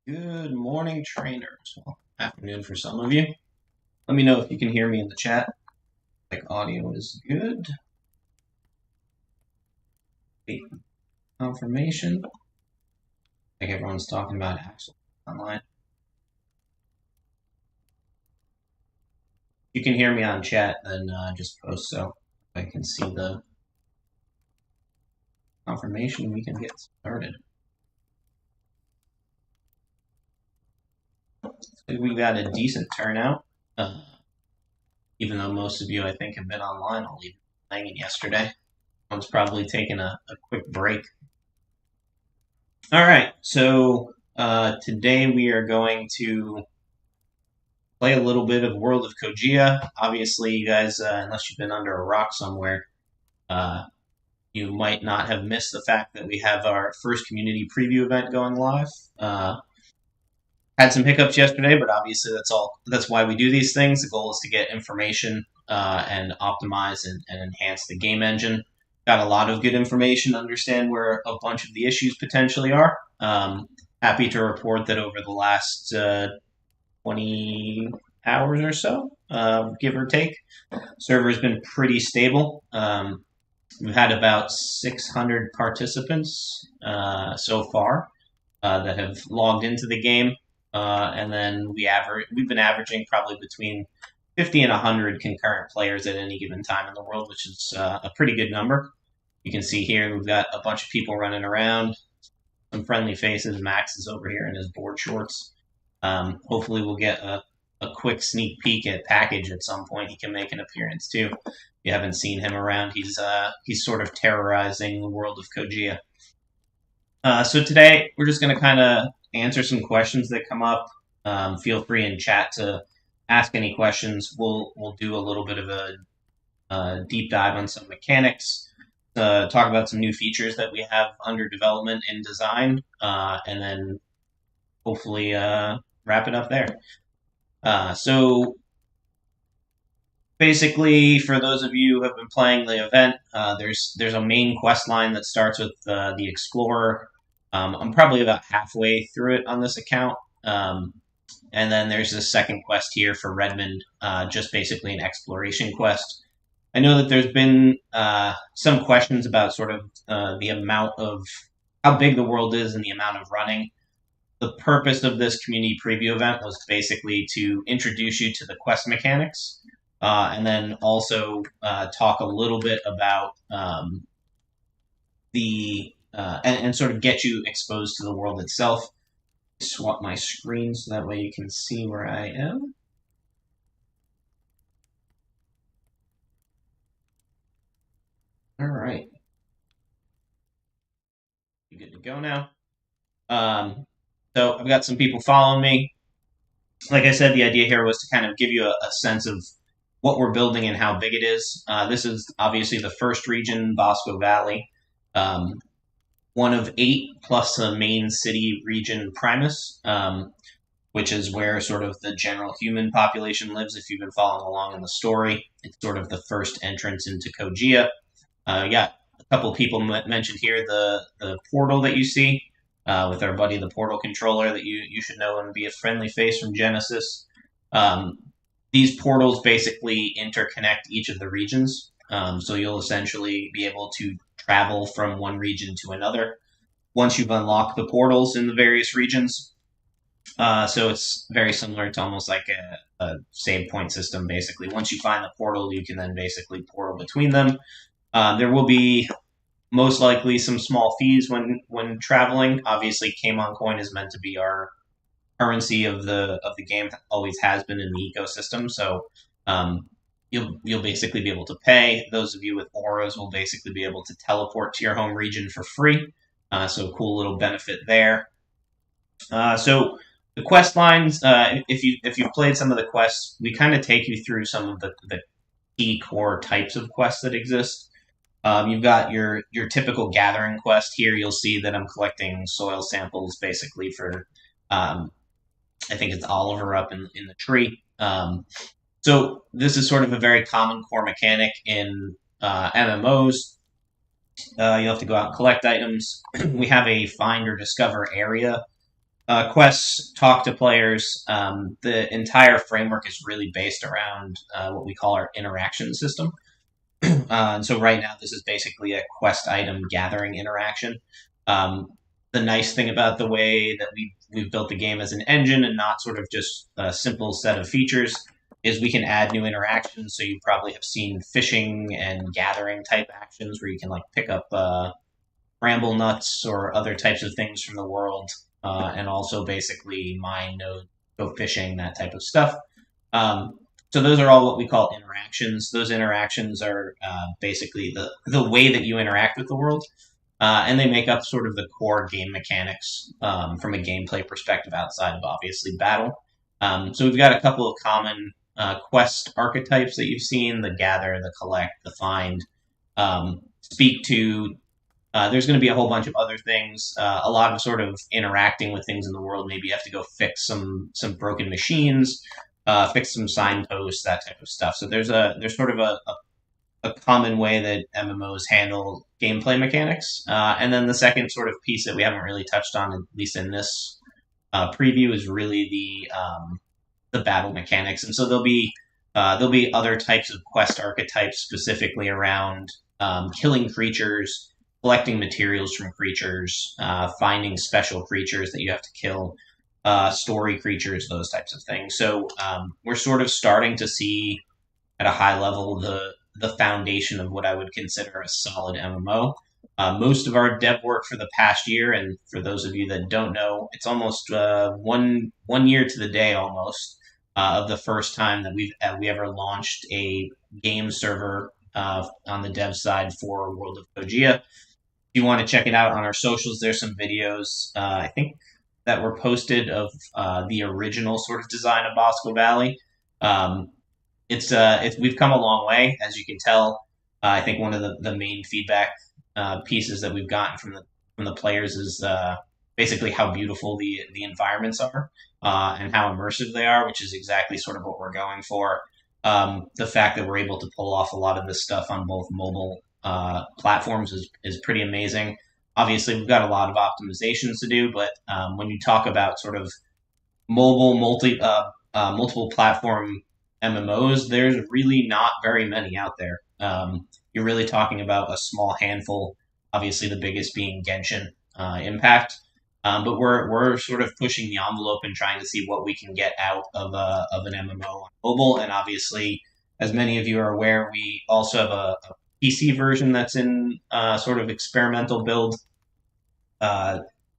Good morning, trainers. Well, afternoon for some of you. Let me know if you can hear me in the chat. Like audio is good. Confirmation. I think everyone's talking about Axel online. If you can hear me on chat, then just post so I can see the confirmation. We can get started. We've got a decent turnout. Even though most of you, I think, have been online, I'll leave hanging yesterday. One's probably taking a quick break. All right, so today we are going to play a little bit of World of Kogia. Obviously, you guys, unless you've been under a rock somewhere, you might not have missed the fact that we have our first community preview event going live. Had some hiccups yesterday, but obviously that's why we do these things. The goal is to get information and optimize and enhance the game engine. Got a lot of good information to understand where a bunch of the issues potentially are. Happy to report that over the last 20 hours or so, give or take, server's been pretty stable. We've had about 600 participants so far that have logged into the game. And then we've been averaging probably between 50 and 100 concurrent players at any given time in the world, which is a pretty good number. You can see here we've got a bunch of people running around, some friendly faces. Max is over here in his board shorts. Hopefully we'll get a quick sneak peek at Package at some point. He can make an appearance too. If you haven't seen him around, he's sort of terrorizing the world of Kogia. So today we're just going to kind of answer some questions that come up. Feel free in chat to ask any questions. We'll do a little bit of a deep dive on some mechanics, talk about some new features that we have under development and design, and then hopefully wrap it up there. So basically, for those of you who have been playing the event, there's a main quest line that starts with the Explorer. I'm probably about halfway through it on this account. And then there's this second quest here for Redmond, just basically an exploration quest. I know that there's been some questions about sort of the amount of how big the world is and the amount of running. The purpose of this community preview event was basically to introduce you to the quest mechanics, and then also talk a little bit about and sort of get you exposed to the world itself. Swap my screen so that way you can see where I am. All right. You good to go now? So I've got some people following me. Like I said, the idea here was to kind of give you a sense of what we're building and how big it is. This is obviously the first region, Bosco Valley. One of 8 plus the main city region Primus, which is where sort of the general human population lives. If you've been following along in the story, it's sort of the first entrance into Kogia. You got a couple of people mentioned here the portal that you see with our buddy the portal controller that you should know and be a friendly face from Genesis. These portals basically interconnect each of the regions, so you'll essentially be able to travel from one region to another once you've unlocked the portals in the various regions. So it's very similar to almost like a save point system, basically. Once you find the portal, you can then basically portal between them. There will be most likely some small fees when traveling. Obviously, Kamon Coin is meant to be our currency of the game, always has been in the ecosystem. So you'll basically be able to pay. Those of you with auras will basically be able to teleport to your home region for free. So cool little benefit there. So the quest lines, if you've played some of the quests, we kind of take you through some of the key core types of quests that exist. You've got your typical gathering quest here. You'll see that I'm collecting soil samples basically for, I think it's Oliver up in the tree. So this is sort of a very common core mechanic in MMOs. You have to go out and collect items. We have a find or discover area quests, talk to players. The entire framework is really based around what we call our interaction system. And so right now, this is basically a quest item gathering interaction. Um, the nice thing about the way that we've built the game as an engine and not sort of just a simple set of features is we can add new interactions. So you probably have seen fishing and gathering type actions where you can like pick up bramble nuts or other types of things from the world, and also basically mine nodes, go fishing, that type of stuff. Um, so those are all what we call interactions. Those interactions are basically the way that you interact with the world, and they make up sort of the core game mechanics from a gameplay perspective outside of obviously battle. So we've got a couple of common quest archetypes that you've seen: the gather, the collect, the find. Speak to there's going to be a whole bunch of other things, a lot of sort of interacting with things in the world. Maybe you have to go fix some broken machines, fix some signposts, that type of stuff. So there's sort of a common way that MMOs handle gameplay mechanics, and then the second sort of piece that we haven't really touched on, at least in this preview, is really the battle mechanics. And so there'll be other types of quest archetypes specifically around killing creatures, collecting materials from creatures, finding special creatures that you have to kill, story creatures, those types of things. So we're sort of starting to see at a high level the foundation of what I would consider a solid MMO. Most of our dev work for the past year, and for those of you that don't know, it's almost one year to the day almost of the first time that we ever launched a game server on the dev side for World of Kogia. If you want to check it out on our socials, there's some videos I think that were posted of the original sort of design of Bosco Valley. Um, it's we've come a long way, as you can tell. I think one of the main feedback pieces that we've gotten from the players is basically how beautiful the environments are and how immersive they are, which is exactly sort of what we're going for. The fact that we're able to pull off a lot of this stuff on both mobile platforms is pretty amazing. Obviously, we've got a lot of optimizations to do, but when you talk about sort of mobile multiple platform MMOs, there's really not very many out there. You're really talking about a small handful. Obviously, the biggest being Genshin Impact. But we're sort of pushing the envelope and trying to see what we can get out of an MMO on mobile. And obviously, as many of you are aware, we also have a PC version that's in sort of experimental build.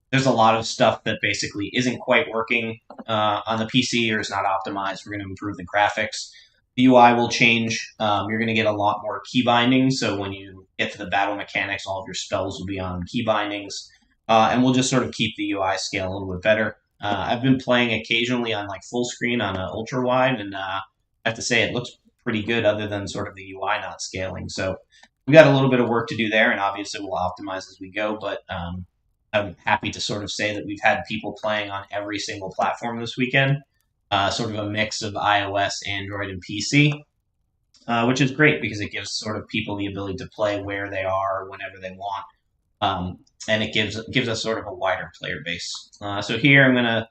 There's a lot of stuff that basically isn't quite working on the PC or is not optimized. We're going to improve the graphics. The UI will change. You're going to get a lot more key bindings. So when you get to the battle mechanics, all of your spells will be on key bindings. And we'll just sort of keep the UI scale a little bit better. I've been playing occasionally on like full screen on an ultra wide, and I have to say it looks pretty good other than sort of the UI not scaling. So we got a little bit of work to do there, and obviously we'll optimize as we go. But I'm happy to sort of say that we've had people playing on every single platform this weekend, sort of a mix of iOS, Android, and PC, which is great because it gives sort of people the ability to play where they are, whenever they want. And it gives us sort of a wider player base. So here I'm going to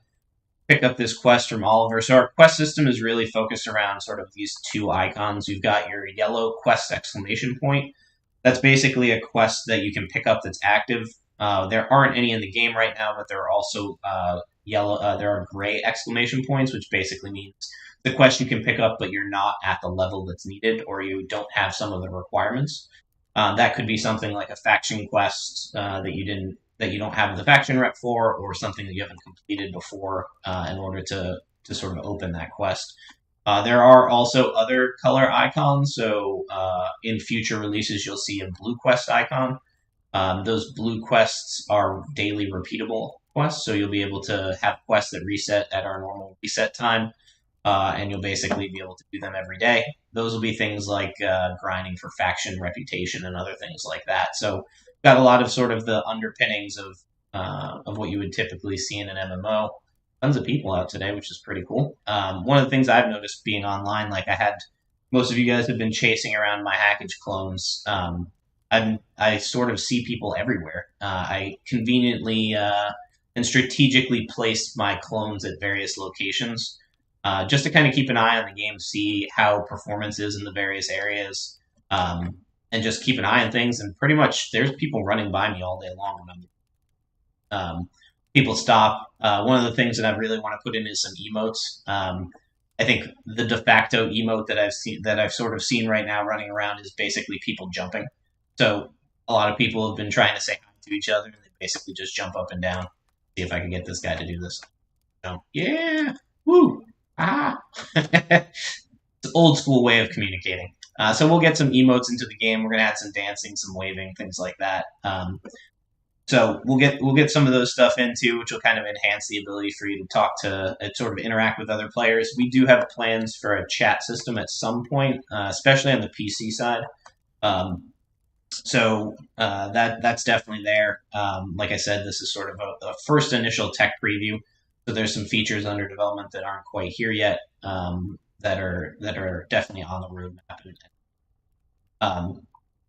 pick up this quest from Oliver. So our quest system is really focused around sort of these two icons. You've got your yellow quest exclamation point. That's basically a quest that you can pick up that's active. There aren't any in the game right now, but there are also there are gray exclamation points, which basically means the quest you can pick up, but you're not at the level that's needed, or you don't have some of the requirements. That could be something like a faction quest that you don't have the faction rep for, or something that you haven't completed before in order to sort of open that quest. There are also other color icons. So in future releases, you'll see a blue quest icon. Those blue quests are daily repeatable quests, so you'll be able to have quests that reset at our normal reset time, and you'll basically be able to do them every day. Those will be things like grinding for faction reputation and other things like that. So got a lot of sort of the underpinnings of what you would typically see in an MMO. Tons of people out today, which is pretty cool. One of the things I've noticed being online, like most of you guys have been chasing around my Hackage clones. I sort of see people everywhere. I conveniently and strategically placed my clones at various locations, just to kind of keep an eye on the game, see how performance is in the various areas, and just keep an eye on things. And pretty much, there's people running by me all day long. People stop. One of the things that I really want to put in is some emotes. I think the de facto emote that I've sort of seen right now running around is basically people jumping. So a lot of people have been trying to say hi to each other, and they basically just jump up and down. See if I can get this guy to do this. So, yeah, woo, ah. It's an old school way of communicating. So we'll get some emotes into the game. We're gonna add some dancing, some waving, things like that. So we'll get some of those stuff into, which will kind of enhance the ability for you to talk to, sort of interact with other players. We do have plans for a chat system at some point, especially on the PC side. That's definitely there. Like I said, this is sort of a first initial tech preview. So there's some features under development that aren't quite here yet, that are definitely on the roadmap.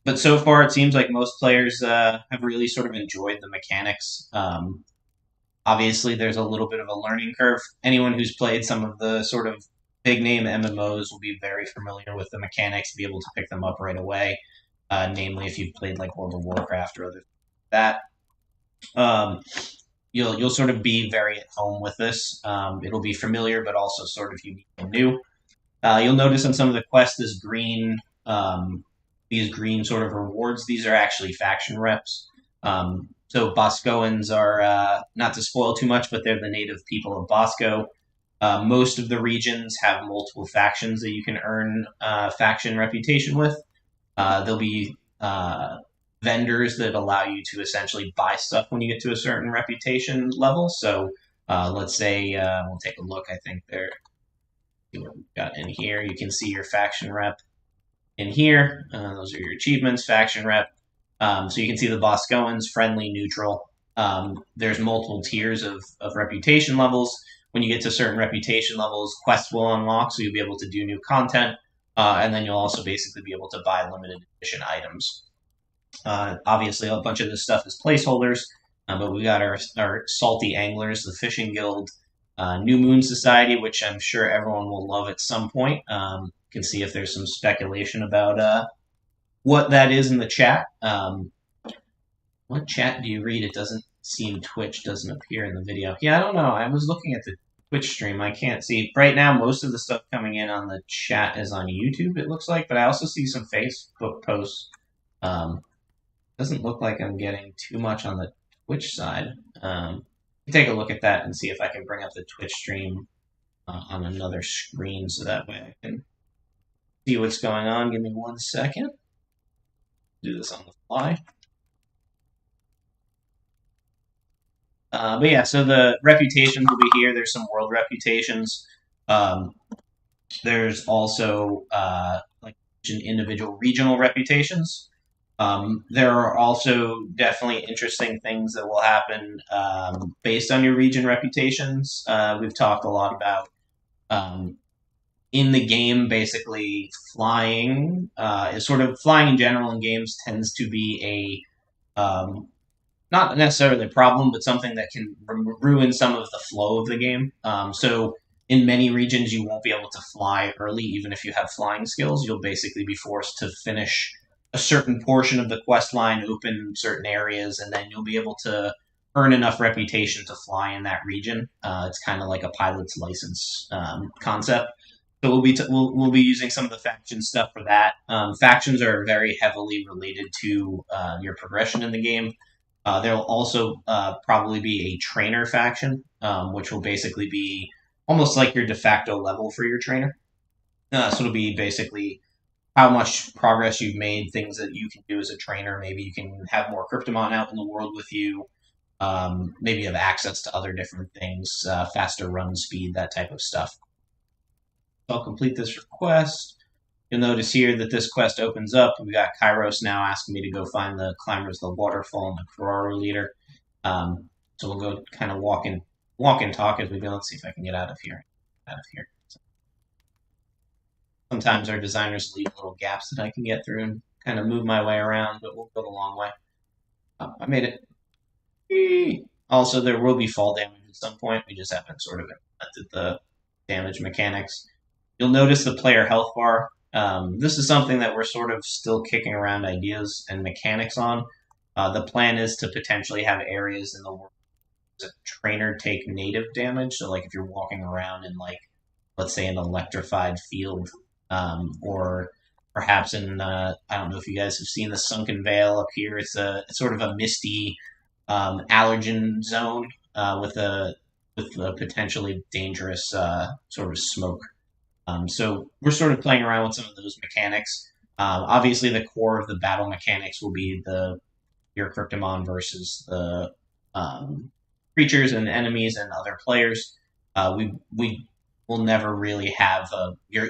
But so far, it seems like most players have really sort of enjoyed the mechanics. Obviously, there's a little bit of a learning curve. Anyone who's played some of the sort of big name MMOs will be very familiar with the mechanics, be able to pick them up right away. Namely, if you've played like World of Warcraft or other that, you'll sort of be very at home with this. It'll be familiar, but also sort of unique and new. You'll notice on some of the quests, this green. These green sort of rewards, these are actually faction reps. So Boscoans are, not to spoil too much, but they're the native people of Bosco. Most of the regions have multiple factions that you can earn faction reputation with. There'll be vendors that allow you to essentially buy stuff when you get to a certain reputation level. So let's say, we'll take a look, I think there, see what we've got in here. You can see your faction rep in here. Those are your achievements, faction rep. So you can see the Boscoans, friendly, neutral. There's multiple tiers of reputation levels. When you get to certain reputation levels, quests will unlock, so you'll be able to do new content, and then you'll also basically be able to buy limited edition items. Obviously, a bunch of this stuff is placeholders, but we got our Salty Anglers, the Fishing Guild, New Moon Society, which I'm sure everyone will love at some point. Can see if there's some speculation about what that is in the chat. What chat do you read? It doesn't seem Twitch doesn't appear in the video. Yeah, I don't know. I was looking at the Twitch stream. I can't see. Right now, most of the stuff coming in on the chat is on YouTube, it looks like, but I also see some Facebook posts. Doesn't look like I'm getting too much on the Twitch side. Take a look at that and see if I can bring up the Twitch stream on another screen so that way I can see what's going on. Give me 1 second. Do this on the fly. But yeah, so the reputations will be here. There's some world reputations. There's also like individual regional reputations. There are also definitely interesting things that will happen based on your region reputations. We've talked a lot about in the game, basically flying is sort of flying in general in games tends to be a not necessarily a problem, but something that can ruin some of the flow of the game. So in many regions, you won't be able to fly early, even if you have flying skills. You'll basically be forced to finish a certain portion of the quest line, open certain areas, and then you'll be able to earn enough reputation to fly in that region. It's kind of like a pilot's license concept. So we'll be using some of the faction stuff for that. Factions are very heavily related to your progression in the game. There'll also probably be a trainer faction, which will basically be almost like your de facto level for your trainer. So it'll be basically how much progress you've made, things that you can do as a trainer. Maybe you can have more Cryptomon out in the world with you. Maybe you have access to other different things, faster run speed, that type of stuff. So I'll complete this request. You'll notice here that this quest opens up. We got Kairos now asking me to go find the climbers, the waterfall, and the Karoro leader. So we'll go kind of walk and talk as we go. Let's see if I can get out of here. Sometimes our designers leave little gaps that I can get through and kind of move my way around, but we'll go the long way. I made it. Whee! Also, there will be fall damage at some point. We just haven't sort of implemented the damage mechanics. You'll notice the player health bar. This is something that we're sort of still kicking around ideas and mechanics on. The plan is to potentially have areas in the world where a trainer take native damage. So, like if you're walking around in, like, let's say, an electrified field, or perhaps in I don't know if you guys have seen the Sunken Vale up here. It's sort of a misty allergen zone with a potentially dangerous sort of smoke. So we're sort of playing around with some of those mechanics. Obviously, the core of the battle mechanics will be your Cryptomon versus the creatures and enemies and other players. We will never really have your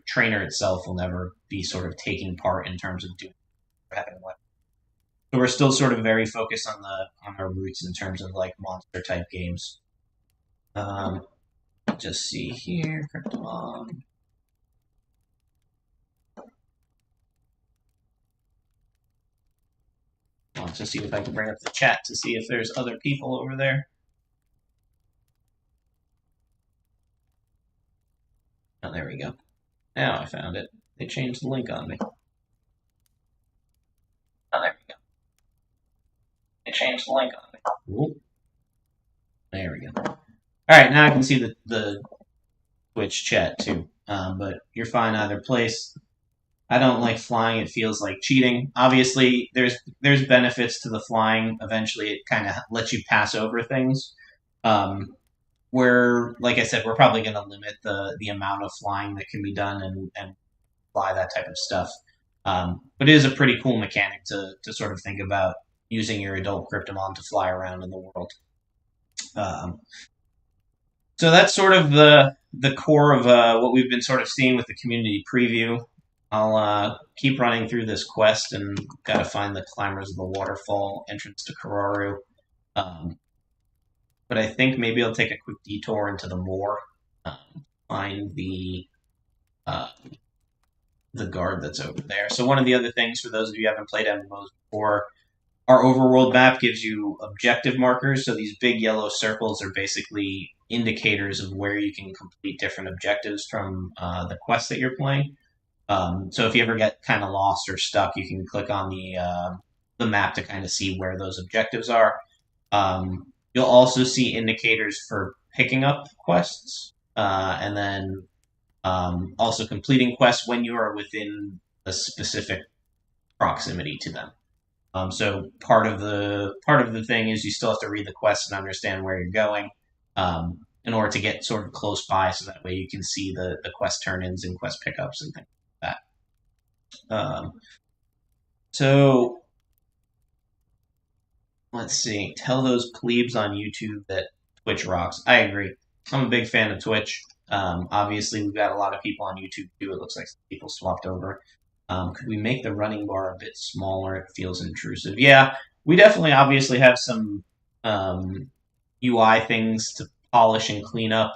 trainer itself will never be sort of taking part in terms of doing having weapons. So we're still sort of very focused on our roots in terms of like monster type games. Um, just see here, Cryptomon. I want to see if I can bring up the chat to see if there's other people over there. Oh, there we go. Now I found it. They changed the link on me. Oh, there we go. They changed the link on me. Ooh. There we go. All right, now I can see the Twitch chat too. But you're fine either place. I don't like flying. It feels like cheating. Obviously, there's benefits to the flying. Eventually, it kind of lets you pass over things. Where, like I said, we're probably going to limit the amount of flying that can be done and fly that type of stuff. But it is a pretty cool mechanic to sort of think about using your adult Cryptomon to fly around in the world. So that's sort of the core of what we've been sort of seeing with the community preview. I'll keep running through this quest and gotta find the Climbers of the Waterfall entrance to Kararu. But I think maybe I'll take a quick detour into the moor, find the guard that's over there. So one of the other things, for those of you who haven't played MMOs before, our overworld map gives you objective markers. So these big yellow circles are basically indicators of where you can complete different objectives from the quest that you're playing. So if you ever get kind of lost or stuck, you can click on the map to kind of see where those objectives are. You'll also see indicators for picking up quests, and then also completing quests when you are within a specific proximity to them. So part of the thing is you still have to read the quest and understand where you're going in order to get sort of close by, so that way you can see the quest turn-ins and quest pickups and things like that. So let's see. Tell those plebes on YouTube that Twitch rocks. I agree. I'm a big fan of Twitch. Obviously, we've got a lot of people on YouTube too. It looks like people swapped over. Could we make the running bar a bit smaller? It feels intrusive. Yeah, we definitely obviously have some UI things to polish and clean up.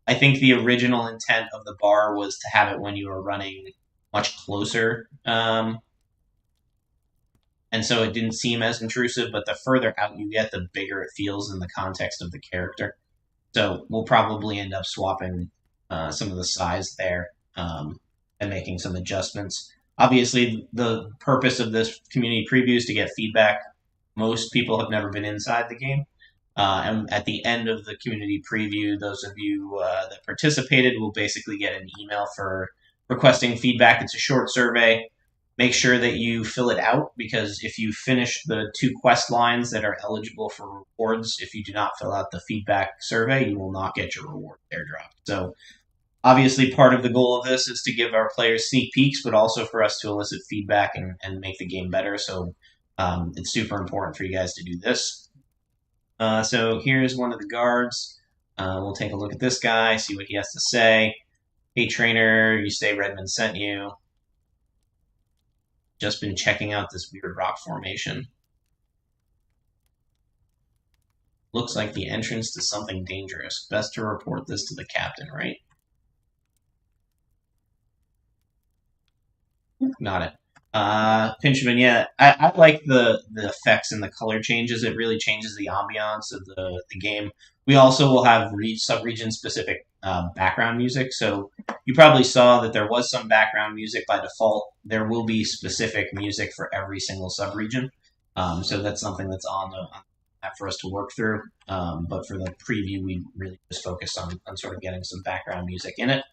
I think the original intent of the bar was to have it when you were running much closer. And so it didn't seem as intrusive, but the further out you get, the bigger it feels in the context of the character. So we'll probably end up swapping some of the size there and making some adjustments. Obviously, the purpose of this community preview is to get feedback. Most people have never been inside the game. And at the end of the community preview, those of you that participated will basically get an email for requesting feedback. It's a short survey. Make sure that you fill it out, because if you finish the 2 quest lines that are eligible for rewards, if you do not fill out the feedback survey, you will not get your reward airdrop. So obviously part of the goal of this is to give our players sneak peeks, but also for us to elicit feedback and make the game better. So it's super important for you guys to do this. So here's one of the guards. We'll take a look at this guy, see what he has to say. Hey trainer, you say Redmond sent you. Just been checking out this weird rock formation. Looks like the entrance to something dangerous. Best to report this to the captain, right? Not it. Pinchman, yeah, I like the effects and the color changes. It really changes the ambiance of the game. We also will have sub-region specific background music. So you probably saw that there was some background music by default. There will be specific music for every single sub-region. So that's something that's on the app for us to work through. But for the preview, we really just focused on sort of getting some background music in it.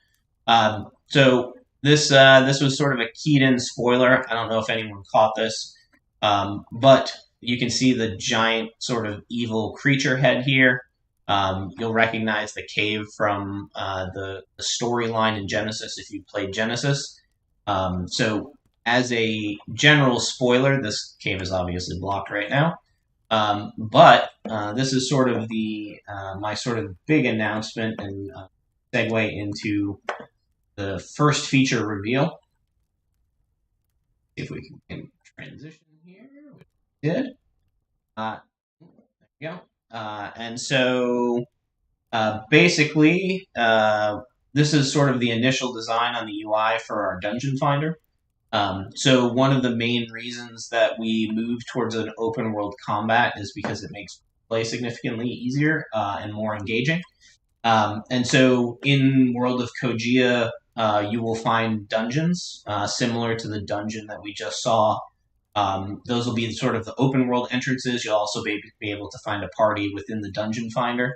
So this was sort of a keyed-in spoiler. I don't know if anyone caught this, but you can see the giant sort of evil creature head here. You'll recognize the cave from the storyline in Genesis if you played Genesis. So as a general spoiler, this cave is obviously blocked right now. But this is sort of the my sort of big announcement and segue into the first feature reveal. See if we can transition here. Which we did. There we go. And so basically, this is sort of the initial design on the UI for our dungeon finder. So one of the main reasons that we move towards an open world combat is because it makes play significantly easier and more engaging. And so in World of Kogia, you will find dungeons similar to the dungeon that we just saw. Those will be sort of the open world entrances. You'll also be able to find a party within the dungeon finder.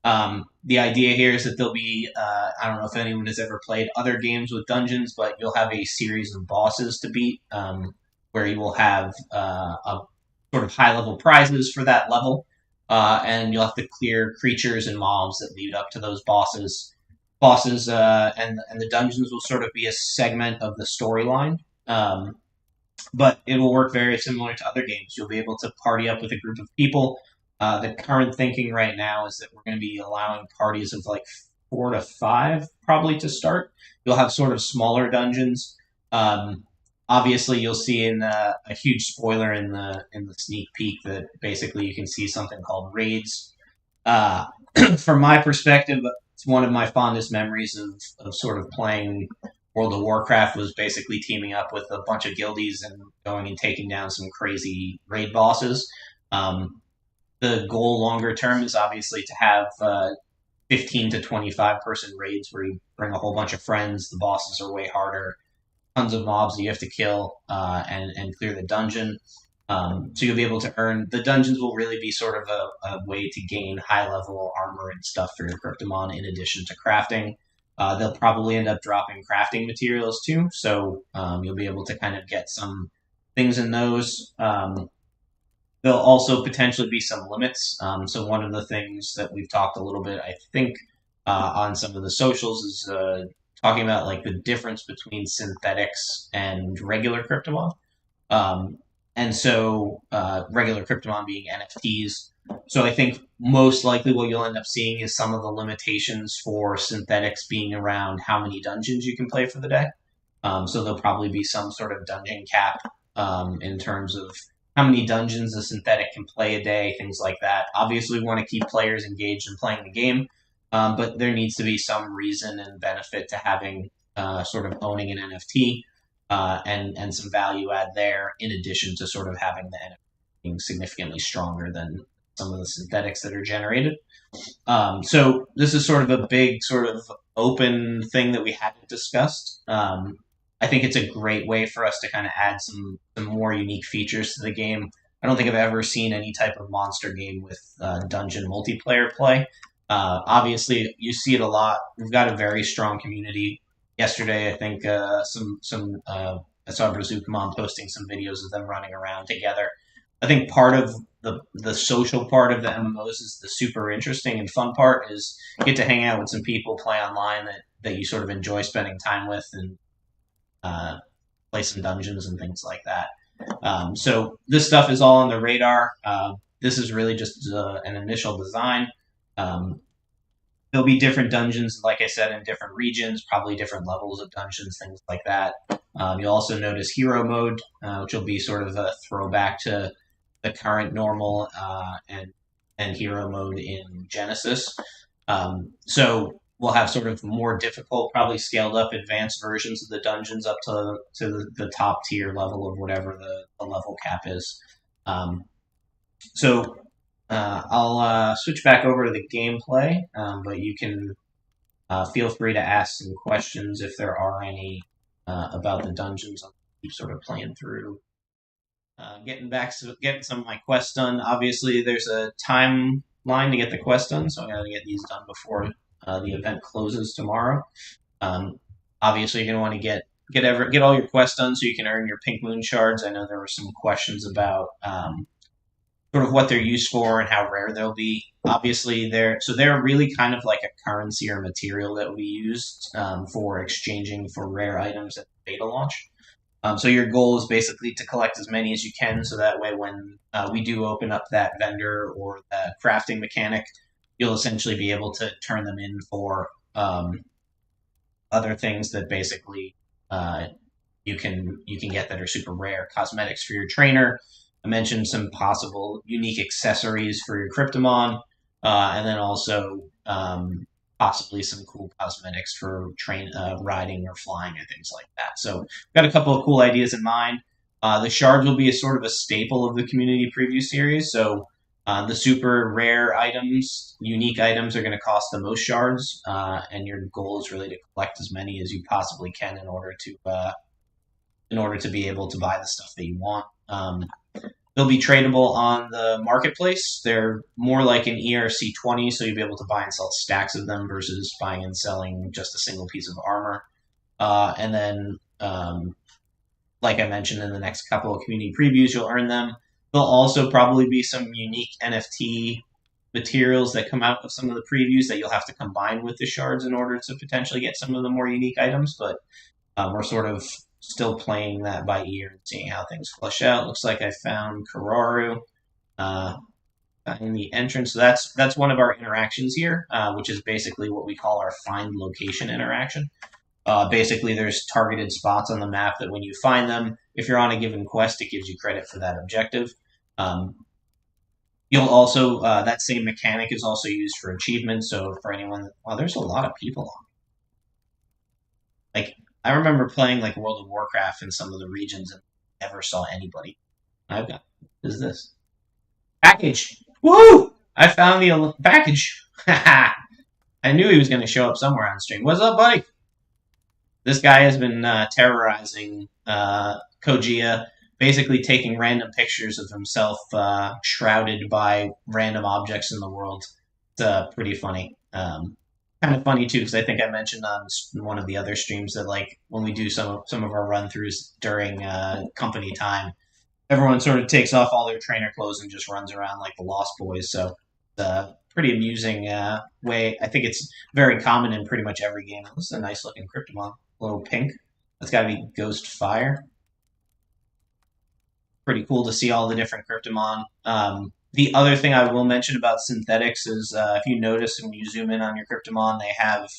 The idea here is that there'll be, I don't know if anyone has ever played other games with dungeons, but you'll have a series of bosses to beat where you will have a sort of high level prizes for that level. And you'll have to clear creatures and mobs that lead up to those bosses. And the dungeons will sort of be a segment of the storyline. But it will work very similar to other games. You'll be able to party up with a group of people. The current thinking right now is that we're going to be allowing parties of like 4 to 5 probably to start. You'll have sort of smaller dungeons. Obviously, you'll see in a huge spoiler in the sneak peek that basically you can see something called raids. From my perspective, it's one of my fondest memories of sort of playing World of Warcraft was basically teaming up with a bunch of guildies and going and taking down some crazy raid bosses. The goal longer term is obviously to have 15 to 25 person raids where you bring a whole bunch of friends. The bosses are way harder, tons of mobs that you have to kill and clear the dungeon. So you'll be able to earn the dungeons will really be sort of a way to gain high level armor and stuff for your Cryptomon in addition to crafting. They'll probably end up dropping crafting materials too, so you'll be able to kind of get some things in those. There'll also potentially be some limits. So one of the things that we've talked a little bit, I think, on some of the socials is talking about like the difference between synthetics and regular Cryptomon. And so regular Cryptomon being NFTs. So I think most likely what you'll end up seeing is some of the limitations for synthetics being around how many dungeons you can play for the day. So there'll probably be some sort of dungeon cap in terms of how many dungeons a synthetic can play a day, things like that. Obviously, we want to keep players engaged in playing the game, but there needs to be some reason and benefit to having sort of owning an NFT and some value add there, in addition to sort of having the NFT being significantly stronger than some of the synthetics that are generated. So this is sort of a big sort of open thing that we haven't discussed. I think it's a great way for us to kind of add some more unique features to the game. I don't think I've ever seen any type of monster game with dungeon multiplayer play. Obviously, you see it a lot. We've got a very strong community. Yesterday, I think I saw Brazukamon posting some videos of them running around together. I think part of the social part of the MMOs is the super interesting and fun part is you get to hang out with some people, play online that you sort of enjoy spending time with, and play some dungeons and things like that. So this stuff is all on the radar. This is really just an initial design. There'll be different dungeons, like I said, in different regions, probably different levels of dungeons, things like that. You'll also notice hero mode, which will be sort of a throwback to the current normal and hero mode in Genesis. So we'll have sort of more difficult, probably scaled up advanced versions of the dungeons up to the top tier level of whatever the level cap is. Um, so I'll switch back over to the gameplay, but you can feel free to ask some questions if there are any about the dungeons. I'll keep sort of playing through. Getting some of my quests done. Obviously, there's a timeline to get the quests done, so I got to get these done before the event closes tomorrow. Obviously, you're gonna want to get all your quests done so you can earn your pink moon shards. I know there were some questions about sort of what they're used for and how rare they'll be. Obviously, they're really kind of like a currency or material that will be used for exchanging for rare items at the beta launch. So your goal is basically to collect as many as you can, so that way when we do open up that vendor or the crafting mechanic, you'll essentially be able to turn them in for other things that basically you can get that are super rare. Cosmetics for your trainer. I mentioned some possible unique accessories for your Cryptomon, and then also possibly some cool cosmetics for riding or flying and things like that. So got a couple of cool ideas in mind. The shards will be a sort of a staple of the community preview series. So the super rare items, unique items, are going to cost the most shards, and your goal is really to collect as many as you possibly can in order to be able to buy the stuff that you want. They'll be tradable on the marketplace. They're more like an ERC20, so you'll be able to buy and sell stacks of them versus buying and selling just a single piece of armor. And then, like I mentioned, in the next couple of community previews, you'll earn them. There'll also probably be some unique NFT materials that come out of some of the previews that you'll have to combine with the shards in order to potentially get some of the more unique items, but we're sort of still playing that by ear and seeing how things flush out. Looks like I found Kararu in the entrance. So that's one of our interactions here, which is basically what we call our find location interaction. Basically, there's targeted spots on the map that when you find them, if you're on a given quest, it gives you credit for that objective. You'll also that same mechanic is also used for achievements. So for anyone, there's a lot of people on. Like, I remember playing like World of Warcraft in some of the regions and never saw anybody. What is this? Package! Woo! I found the package. I knew he was going to show up somewhere on stream. What's up, buddy? This guy has been terrorizing Kojia, basically taking random pictures of himself shrouded by random objects in the world. It's pretty funny. Kind of funny too, because I think I mentioned on one of the other streams that like when we do some of our run throughs during company time, everyone sort of takes off all their trainer clothes and just runs around like the Lost Boys. So it's a pretty amusing way. I think it's very common in pretty much every game. This is a nice looking Cryptomon, a little pink. That's got to be Ghost Fire. Pretty cool to see all the different Cryptomon. The other thing I will mention about synthetics is if you notice when you zoom in on your Cryptomon, they have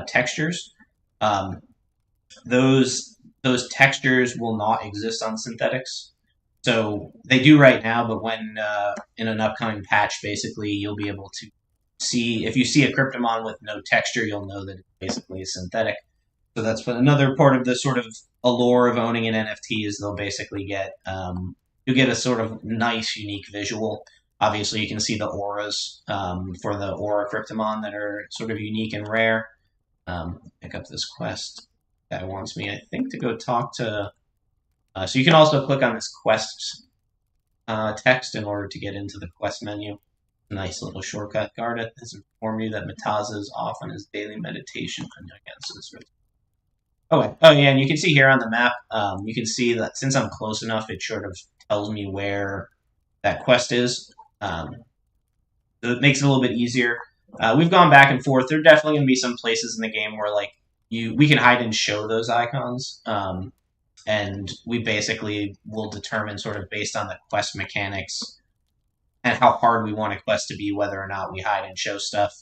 textures. Those textures will not exist on synthetics. So they do right now, but when in an upcoming patch, basically you'll be able to see, if you see a Cryptomon with no texture, you'll know that it's basically a synthetic. So that's another part of the sort of allure of owning an NFT is they'll basically get you'll get a sort of nice, unique visual. Obviously, you can see the auras for the aura Cryptomon that are sort of unique and rare. Pick up this quest. Guy wants me, I think, to go talk to... so you can also click on this quest text in order to get into the quest menu. Nice little shortcut. Garda has informed you that Mataza is off on his daily meditation. Oh, yeah, and you can see here on the map, you can see that since I'm close enough, it sort of tells me where that quest is. So it makes it a little bit easier. We've gone back and forth. There are definitely going to be some places in the game where like we can hide and show those icons, and we basically will determine sort of based on the quest mechanics and how hard we want a quest to be whether or not we hide and show stuff.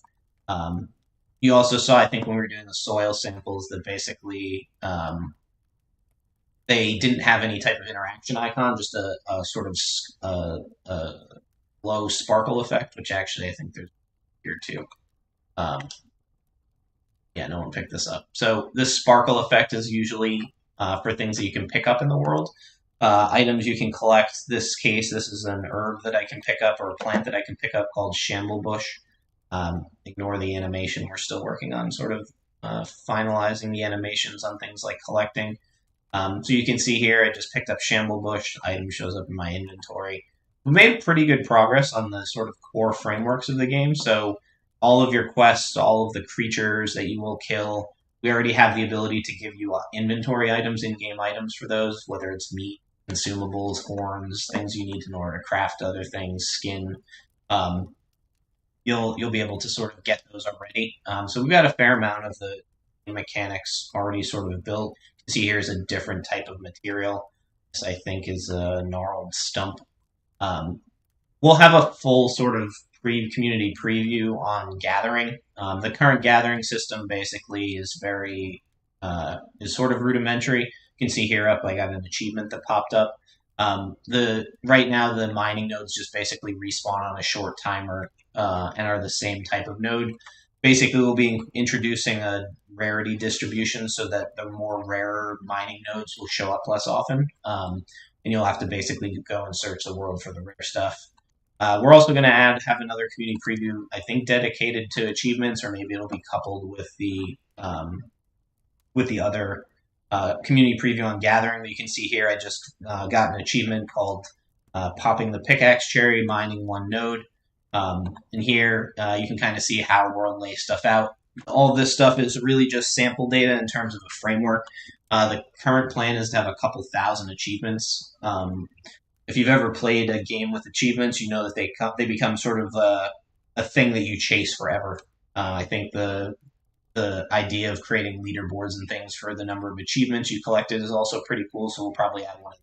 You also saw, I think, when we were doing the soil samples that basically they didn't have any type of interaction icon, just a sort of glow sparkle effect, which actually I think there's here too. Yeah, no one picked this up. So this sparkle effect is usually for things that you can pick up in the world. Items you can collect. This case, this is an herb that I can pick up or a plant that I can pick up called shamblebush. Ignore the animation. We're still working on sort of finalizing the animations on things like collecting. So you can see here, I just picked up shamblebush. Item shows up in my inventory. We made pretty good progress on the sort of core frameworks of the game. So all of your quests, all of the creatures that you will kill, we already have the ability to give you inventory items, in-game items for those, whether it's meat, consumables, horns, things you need in order to craft other things, skin. Um, you'll be able to sort of get those already. So we've got a fair amount of the mechanics already sort of built. You see, here's a different type of material. This I think is a gnarled stump. Um, we'll have a full sort of community preview on gathering. The current gathering system basically is is sort of rudimentary. You can see here up, I got an achievement that popped up. The right now the mining nodes just basically respawn on a short timer and are the same type of node. Basically, we'll be introducing a rarity distribution so that the more rare mining nodes will show up less often, and you'll have to basically go and search the world for the rare stuff. We're also going to have another community preview, I think, dedicated to achievements, or maybe it'll be coupled with the other community preview on gathering. But you can see here, I just got an achievement called popping the pickaxe cherry, mining one node. And here you can kind of see how we'll lay stuff out. All this stuff is really just sample data in terms of a framework. The current plan is to have a couple thousand achievements. If you've ever played a game with achievements, you know that they become sort of a thing that you chase forever. I think the idea of creating leaderboards and things for the number of achievements you collected is also pretty cool. So we'll probably add one.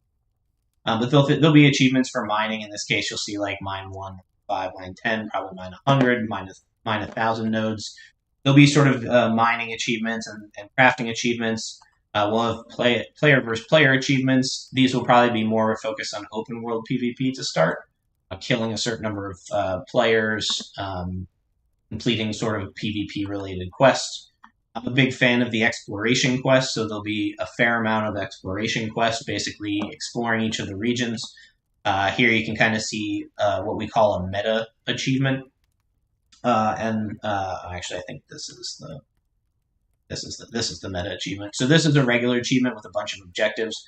But there'll be achievements for mining. In this case, you'll see like mine 1, 5, mine 10, probably mine 100, mine 1,000 nodes. There'll be sort of mining achievements and crafting achievements. We'll have player versus player achievements. These will probably be more focused on open world PvP to start, killing a certain number of players, completing sort of PvP related quests. I'm a big fan of the exploration quests, so there'll be a fair amount of exploration quests, basically exploring each of the regions. Here you can kind of see what we call a meta achievement, actually I think this is the meta achievement. So this is a regular achievement with a bunch of objectives.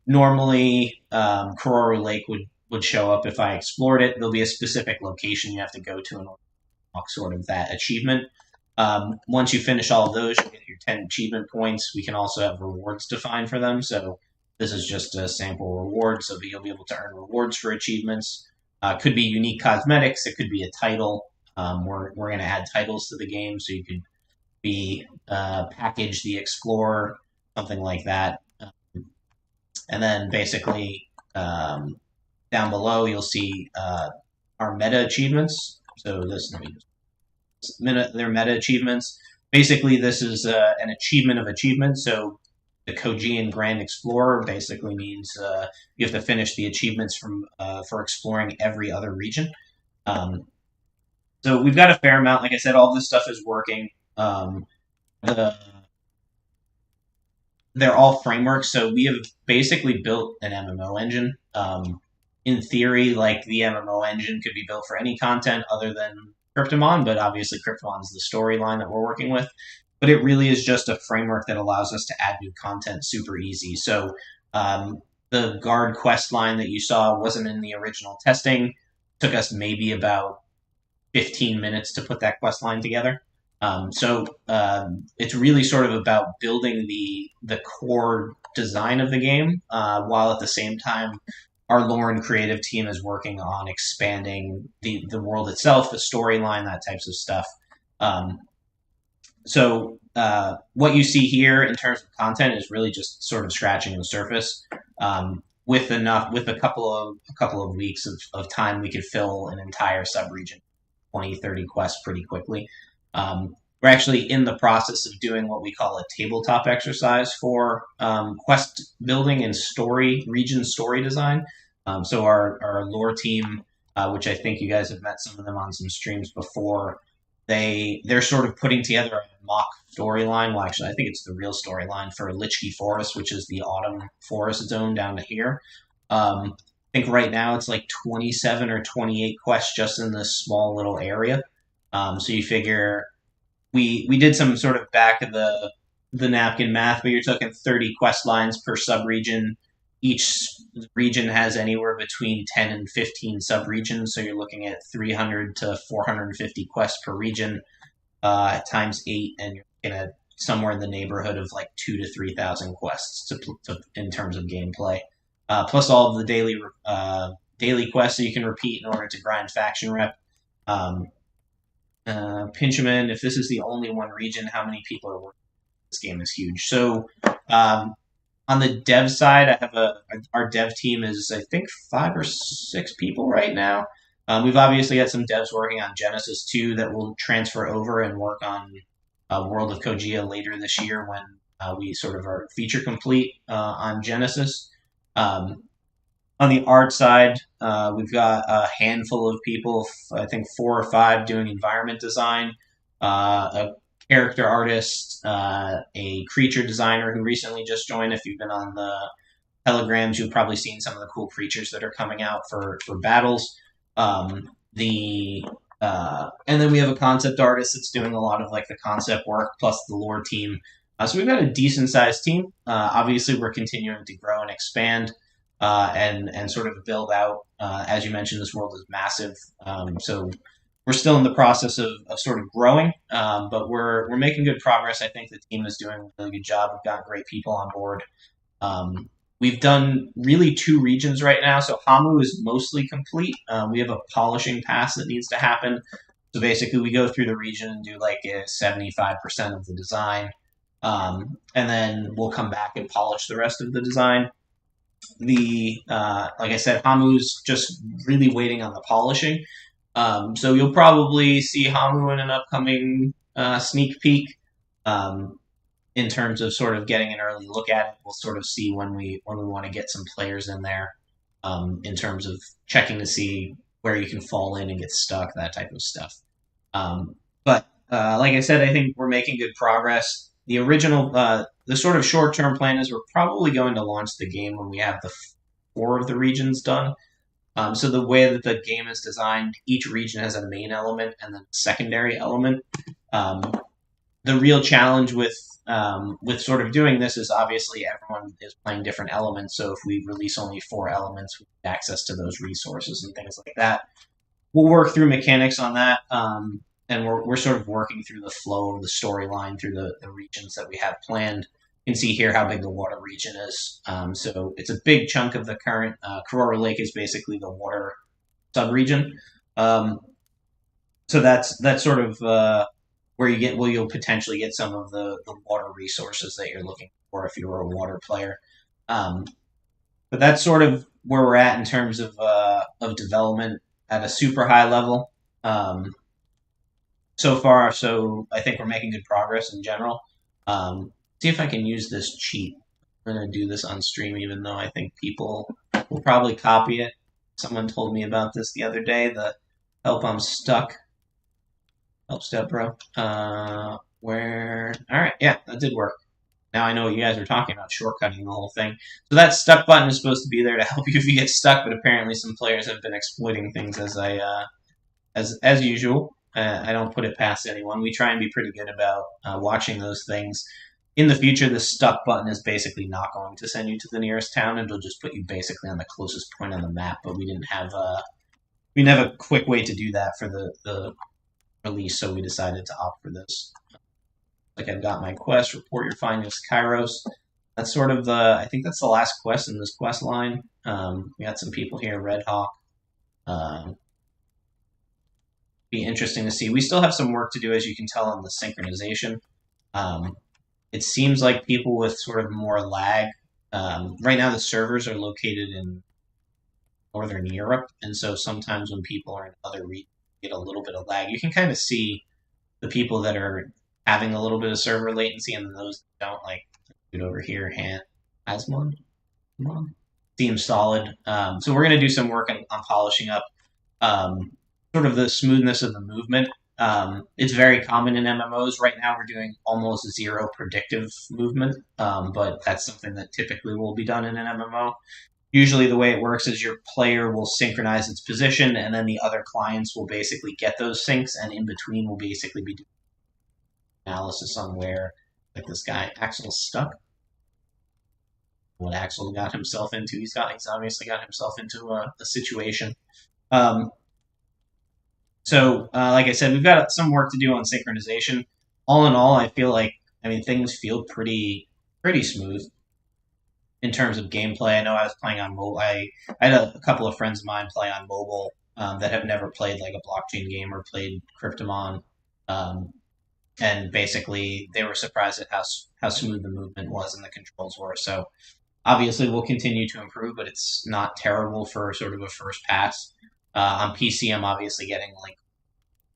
Normally, Kororu Lake would show up if I explored it. There'll be a specific location you have to go to in order to unlock sort of that achievement. Once you finish all of those, you get your 10 achievement points. We can also have rewards defined for them. So this is just a sample reward, so you'll be able to earn rewards for achievements. Could be unique cosmetics. It could be a title. We're going to add titles to the game, so you could be package the Explorer, something like that. And then basically down below, you'll see our meta achievements. So they're meta achievements. Basically, this is an achievement of achievements. So the Kojian Grand Explorer basically means you have to finish the achievements for exploring every other region. So we've got a fair amount. Like I said, all this stuff is working. They're all frameworks, so we have basically built an MMO engine. In theory, like the MMO engine could be built for any content other than Cryptomon, but obviously Cryptomon is the storyline that we're working with. But it really is just a framework that allows us to add new content super easy. So the guard quest line that you saw wasn't in the original testing. It took us maybe about 15 minutes to put that quest line together. It's really sort of about building the core design of the game, while at the same time our lore and creative team is working on expanding the world itself, the storyline, that types of stuff. What you see here in terms of content is really just sort of scratching the surface. With a couple of weeks of time, we could fill an entire subregion, 20, 30 quests pretty quickly. We're actually in the process of doing what we call a tabletop exercise for quest building and region story design. So our lore team, which I think you guys have met some of them on some streams before, they're sort of putting together a mock storyline. Well, actually, I think it's the real storyline for Lichki Forest, which is the autumn forest zone down to here. I think right now it's like 27 or 28 quests just in this small little area. So you figure we did some sort of back of the napkin math, but you're talking 30 quest lines per subregion. Each region has anywhere between 10 and 15 subregions, so you're looking at 300 to 450 quests per region times 8, and you're looking at somewhere in the neighborhood of like 2 to 3,000 quests in terms of gameplay. Plus all of the daily quests that you can repeat in order to grind faction rep. Pinchman, if this is the only one region, how many people are working? This game is huge. So on the dev side, I have our dev team is I think 5 or 6 people right now. We've obviously got some devs working on Genesis 2 that will transfer over and work on World of Kogia later this year when we sort of are feature complete on Genesis. On the art side, we've got a handful of people, I think 4 or 5, doing environment design, a character artist, a creature designer who recently just joined. If you've been on the telegrams, you've probably seen some of the cool creatures that are coming out for battles. And then we have a concept artist that's doing a lot of like the concept work plus the lore team. So we've got a decent sized team. Obviously, we're continuing to grow and expand. And sort of build out. As you mentioned, this world is massive, so we're still in the process of sort of growing, but we're making good progress. I think the team is doing a really good job. We've got great people on board. We've done really 2 regions right now, so Hamu is mostly complete. We have a polishing pass that needs to happen. So basically, we go through the region and do like 75% of the design, and then we'll come back and polish the rest of the design. Like I said, Hamu's just really waiting on the polishing. So you'll probably see Hamu in an upcoming sneak peek. In terms of sort of getting an early look at it, we'll sort of see when we want to get some players in there. In terms of checking to see where you can fall in and get stuck, that type of stuff. But like I said, I think we're making good progress. The original, the sort of short-term plan is we're probably going to launch the game when we have the 4 of the regions done. So the way that the game is designed, each region has a main element and then a secondary element. The real challenge with sort of doing this is obviously everyone is playing different elements. So if we release only 4 elements, we have access to those resources and things like that. We'll work through mechanics on that. And we're sort of working through the flow of the storyline through the regions that we have planned. You can see here how big the water region is. So it's a big chunk of the current. Karora Lake is basically the water subregion. So that's sort of where you'll potentially get some of the water resources that you're looking for if you're a water player. But that's sort of where we're at in terms of development at a super high level. So far, so I think we're making good progress in general. See if I can use this cheat. I'm going to do this on stream, even though I think people will probably copy it. Someone told me about this the other day. The help I'm stuck. Help step, bro. Where? All right, yeah, that did work. Now I know what you guys are talking about, shortcutting the whole thing. So that stuck button is supposed to be there to help you if you get stuck, but apparently some players have been exploiting things as usual. I don't put it past anyone. We try and be pretty good about watching those things. In the future, the stuck button is basically not going to send you to the nearest town. It'll just put you basically on the closest point on the map. But we didn't have a quick way to do that for the release, so we decided to opt for this. Like I've got my quest. Report your findings, Kairos. That's sort of I think that's the last quest in this quest line. We got some people here, Red Hawk. Be interesting to see. We still have some work to do, as you can tell, on the synchronization. It seems like people with sort of more lag. Right now, the servers are located in Northern Europe, and so sometimes when people are in other regions, you get a little bit of lag. You can kind of see the people that are having a little bit of server latency, and those that don't, like dude over here, Asmon, seems solid. So we're going to do some work on polishing up sort of the smoothness of the movement. It's very common in MMOs. Right now, we're doing almost zero predictive movement, but that's something that typically will be done in an MMO. Usually, the way it works is your player will synchronize its position, and then the other clients will basically get those syncs, and in between will basically be doing analysis on where, like this guy Axel's stuck. What Axel got himself into. He's obviously got himself into a situation. Like I said, we've got some work to do on synchronization. All in all, I feel like things feel pretty smooth in terms of gameplay. I know I was playing on mobile. I had a couple of friends of mine play on mobile that have never played like a blockchain game or played Cryptomon, and basically they were surprised at how smooth the movement was and the controls were. So obviously, we'll continue to improve, but it's not terrible for sort of a first pass. On PC, I'm obviously getting like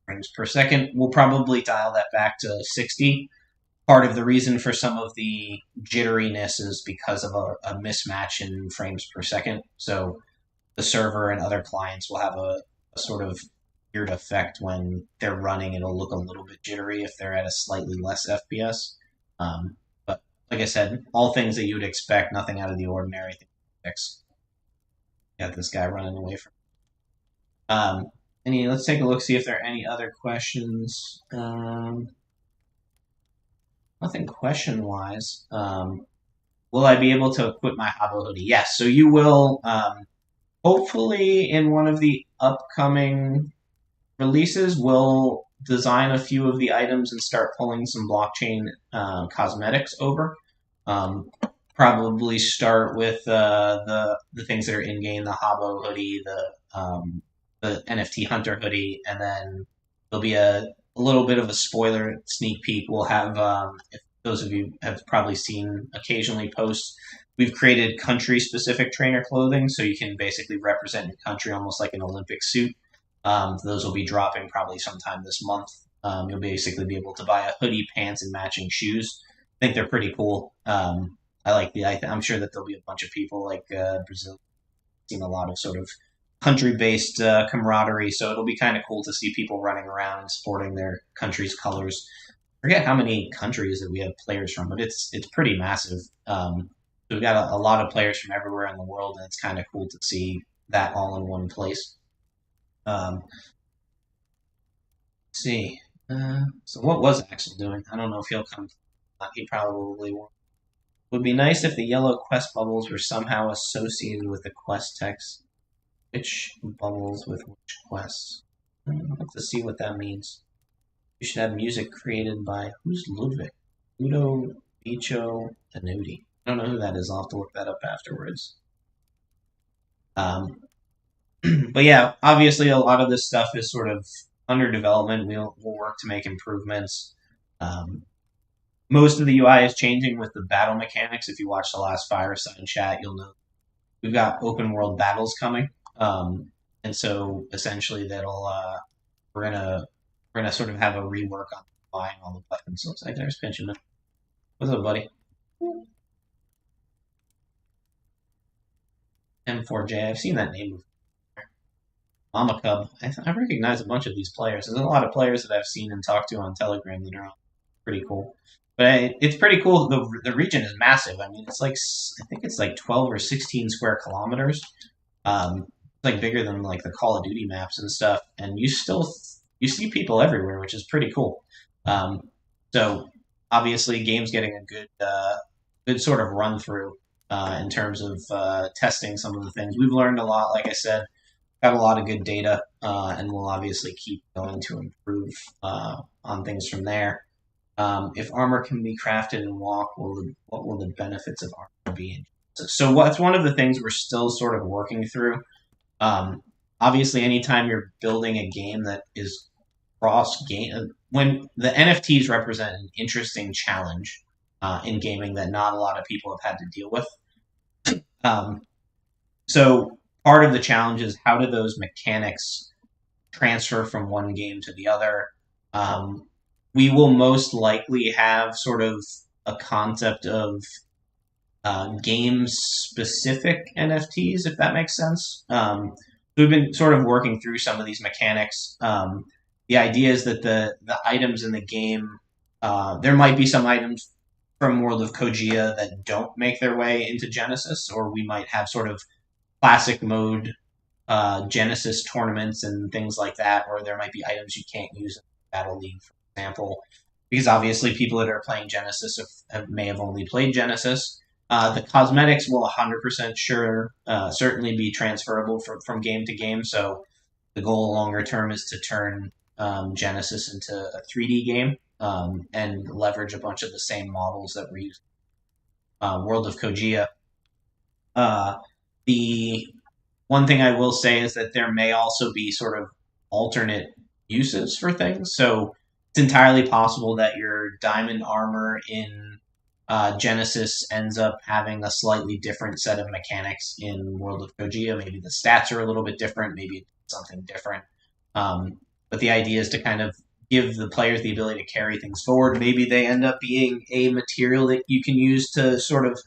frames per second. We'll probably dial that back to 60. Part of the reason for some of the jitteriness is because of a mismatch in frames per second. So the server and other clients will have a sort of weird effect when they're running. It'll look a little bit jittery if they're at a slightly less FPS. But like I said, all things that you would expect, nothing out of the ordinary. Got this guy running away from. Let's take a look, see if there are any other questions. Nothing question-wise. Will I be able to equip my Habo hoodie? Yes, so you will, hopefully in one of the upcoming releases, we'll design a few of the items and start pulling some blockchain cosmetics over. Probably start with the things that are in-game, the Habo hoodie, the NFT Hunter hoodie, and then there'll be a little bit of a spoiler sneak peek. We'll have, if those of you have probably seen occasionally posts, we've created country-specific trainer clothing, so you can basically represent your country almost like an Olympic suit. Those will be dropping probably sometime this month. You'll basically be able to buy a hoodie, pants, and matching shoes. I think they're pretty cool. I'm sure that there'll be a bunch of people like Brazil, seen a lot of sort of country-based camaraderie, so it'll be kind of cool to see people running around sporting their country's colors. I forget how many countries that we have players from, but it's pretty massive. We've got a lot of players from everywhere in the world, and it's kind of cool to see that all in one place. Let's see. So what was Axel doing? I don't know if he'll come. He probably won't. Would be nice if the yellow quest bubbles were somehow associated with the quest text. Which bubbles with which quests? I'd like to see what that means. You should have music created by, who's Ludwig? Udo Bicho Anudi. I don't know who that is. I'll have to look that up afterwards. But yeah, obviously a lot of this stuff is sort of under development. We'll work to make improvements. Most of the UI is changing with the battle mechanics. If you watch the last Fireside Chat, you'll know we've got open world battles coming. And so essentially we're gonna sort of have a rework on buying all the weapons. Looks like there's Benjamin. What's up, buddy? M4J. I've seen that name before. Mama Cub. I recognize a bunch of these players. There's a lot of players that I've seen and talked to on Telegram that are pretty cool. But it's pretty cool. The region is massive. I mean, I think it's like 12 or 16 square kilometers. It's like bigger than like the Call of Duty maps and stuff. And you see people everywhere, which is pretty cool. So obviously, game's getting a good sort of run through in terms of testing some of the things. We've learned a lot. Like I said, got a lot of good data, and we'll obviously keep going to improve on things from there. If armor can be crafted and walk, what will the benefits of armor be? So what's one of the things we're still sort of working through. Obviously, anytime you're building a game that is cross-game, when the NFTs represent an interesting challenge in gaming that not a lot of people have had to deal with. So part of the challenge is how do those mechanics transfer from one game to the other? We will most likely have sort of a concept of game-specific NFTs, if that makes sense. We've been sort of working through some of these mechanics. The the idea is that the items in the game, there might be some items from World of Kogia that don't make their way into Genesis, or we might have sort of classic mode Genesis tournaments and things like that, or there might be items you can't use in Battle League, for example, because obviously people that are playing Genesis may have only played Genesis. The cosmetics will 100% certainly be transferable from game to game. So the goal longer term is to turn Genesis into a 3D game and leverage a bunch of the same models that we're using. World of Kogia. The one thing I will say is that there may also be sort of alternate uses for things. So it's entirely possible that your diamond armor in Genesis ends up having a slightly different set of mechanics in World of Kogia. Maybe the stats are a little bit different. Maybe it's something different. But the idea is to kind of give the players the ability to carry things forward. Maybe they end up being a material that you can use to sort of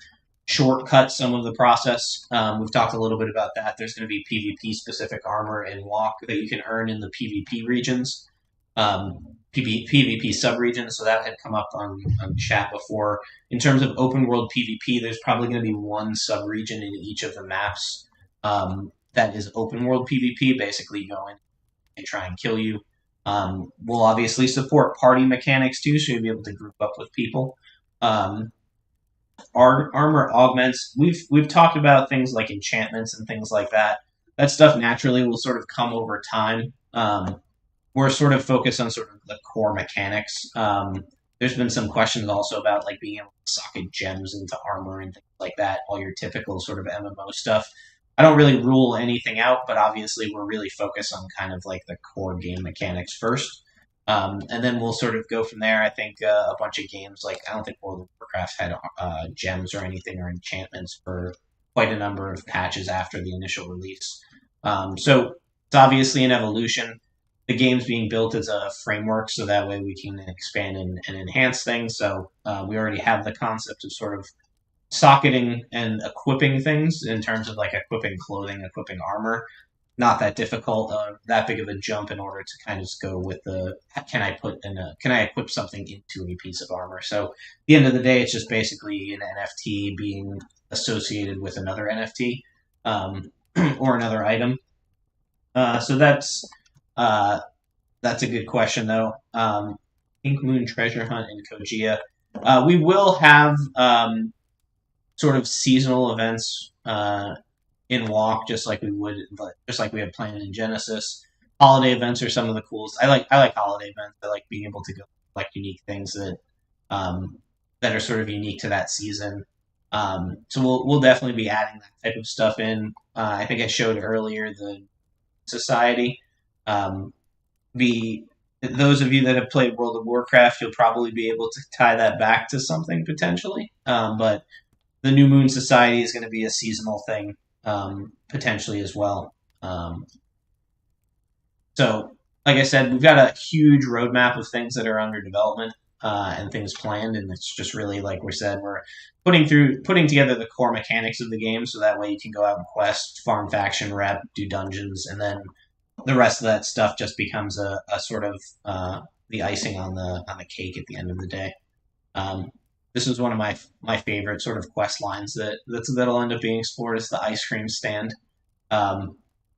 shortcut some of the process. We've talked a little bit about that. There's going to be PvP specific armor and walk that you can earn in the PvP regions, PvP subregions. So that had come up on chat before. In terms of open world PvP, there's probably going to be one subregion in each of the maps that is open world PvP. Basically, go in and try and kill you. We'll obviously support party mechanics too, so you'll be able to group up with people. Armor augments. We've talked about things like enchantments and things like that. That stuff naturally will sort of come over time. We're sort of focused on sort of the core mechanics. There's been some questions also about like being able to socket gems into armor and things like that. All your typical sort of MMO stuff. I don't really rule anything out, but obviously we're really focused on kind of like the core game mechanics first. And then we'll sort of go from there. I think a bunch of games, like I don't think World of Warcraft had gems or anything or enchantments for quite a number of patches after the initial release. So it's obviously an evolution. The game's being built as a framework, so that way we can expand and enhance things. So we already have the concept of sort of socketing and equipping things in terms of like equipping clothing, equipping armor. Not that difficult, that big of a jump in order to kind of just go with the can I equip something into a piece of armor? So at the end of the day, it's just basically an NFT being associated with another NFT or another item. So that's a good question though. Pink Moon Treasure Hunt in Kogia. We will have sort of seasonal events in Walk, just like we had planned in Genesis. Holiday events are some of the coolest. I like holiday events. I like being able to go like unique things that that are sort of unique to that season. So we'll definitely be adding that type of stuff in. I think I showed earlier the society. Those of you that have played World of Warcraft, you'll probably be able to tie that back to something potentially. But the New Moon Society is going to be a seasonal thing. Potentially as well. So, like I said, we've got a huge roadmap of things that are under development and things planned, and it's just really like we said, we're putting together the core mechanics of the game, so that way you can go out and quest, farm faction rep, do dungeons, and then the rest of that stuff just becomes a sort of the icing on the cake at the end of the day. This is one of my favorite sort of quest lines that'll end up being explored is the ice cream stand.